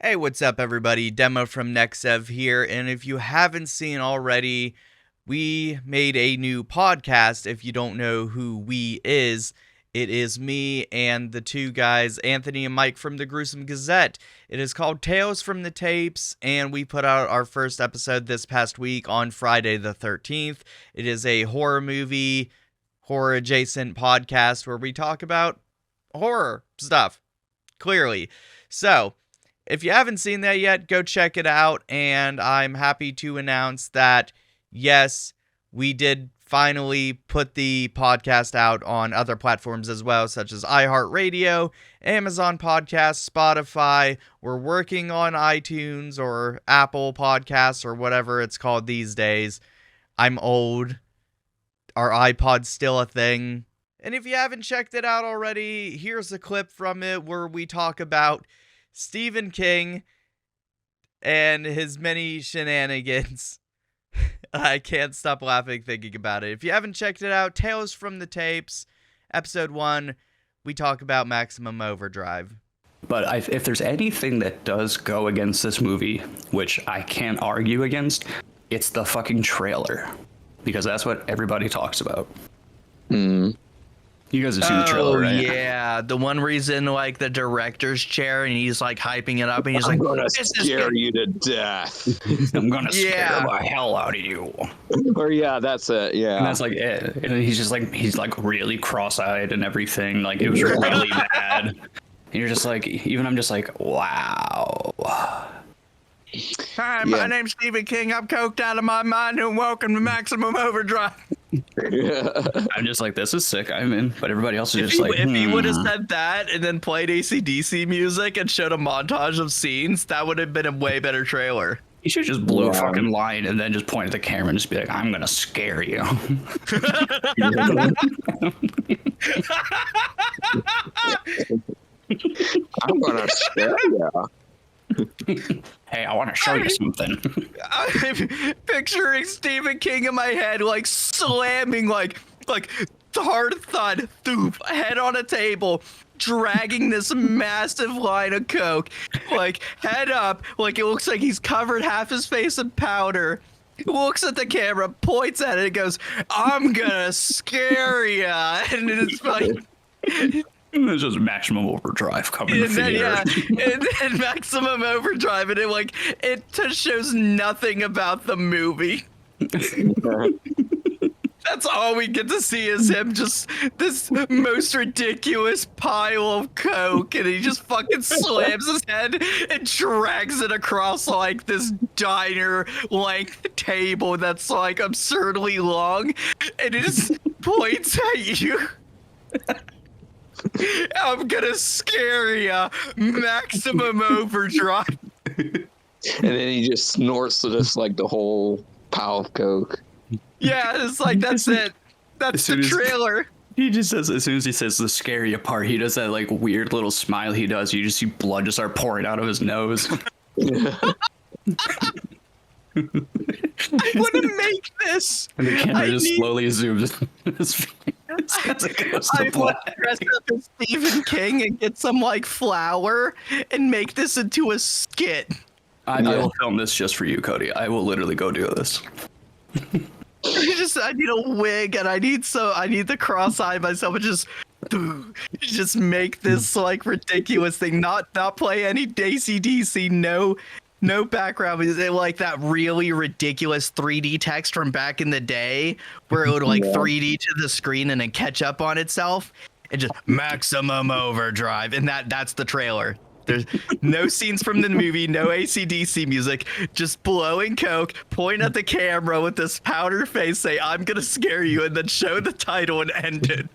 Hey, what's up, everybody? Demo from Nexev here, and if you haven't seen already, we made a new podcast. If you don't know who we is, it is me and the two guys, Anthony and Mike from the Gruesome Gazette. It is called Tales from the Tapes, and we put out our first episode this past week on Friday the 13th. It is a horror movie, horror adjacent podcast where we talk about horror stuff, clearly. So, if you haven't seen that yet, go check it out, and I'm happy to announce that, yes, we did finally put the podcast out on other platforms as well, such as iHeartRadio, Amazon Podcasts, Spotify. We're working on iTunes or Apple Podcasts or whatever it's called these days. I'm old. Our iPod's still a thing. And if you haven't checked it out already, here's a clip from it where we talk about Stephen King and his many shenanigans. I can't stop laughing thinking about it. If you haven't checked it out, Tales from the Tapes, Episode 1, we talk about Maximum Overdrive. But if there's anything that does go against this movie, which I can't argue against, it's the fucking trailer. Because that's what everybody talks about. You guys have seen the trailer, right? Yeah, the one reason, like, the director's chair, and he's, like, hyping it up, and he's I'm like, gonna scare you to death. I'm gonna scare the hell out of you. Or yeah, that's it. Yeah, And that's like it. And then he's like really cross-eyed and everything. Like, it was really bad. And you're just like, even I'm just like, wow. Hi, my name's Stephen King. I'm coked out of my mind, and welcome to Maximum Overdrive. I'm just like, this is sick. I'm in. But everybody else is just like, if he would have said that and then played AC/DC music and showed a montage of scenes, that would have been a way better trailer. He should just blow a fucking line and then just point at the camera and just be like, I'm gonna scare you. I'm gonna scare you. Hey, I want to show you something. I'm picturing Stephen King in my head, like slamming, like hard thud, thoop, head on a table, dragging this massive line of coke, like head up, like it looks like he's covered half his face in powder. Looks at the camera, points at it, and goes, "I'm gonna scare ya," and it's like. It's just Maximum Overdrive coming to theater. And then Maximum Overdrive, and it just shows nothing about the movie. That's all we get to see is him, just this most ridiculous pile of coke, and he just fucking slams his head and drags it across like this diner length table that's like absurdly long, and it just points at you. I'm gonna scare ya, Maximum Overdrive. And then he just snorts to just like the whole pile of coke. Yeah, it's like, that's it. That's the trailer. He just says, as soon as he says the scary part, he does that like weird little smile he does. You just see blood just start pouring out of his nose. I want to make this. And the camera just slowly zooms in his face. I want to dress up as Stephen King and get some like flour and make this into a skit. I will film this just for you, Cody. I will literally go do this. I need a wig, and I need the cross-eye myself, and just make this like ridiculous thing. Not play any AC/DC. No background music, like that really ridiculous 3D text from back in the day where it would like 3D to the screen and then catch up on itself, and just Maximum Overdrive, and that's the trailer. There's no scenes from the movie, no AC/DC music, just blowing coke, point at the camera with this powder face, say, "I'm gonna scare you," and then show the title and end it.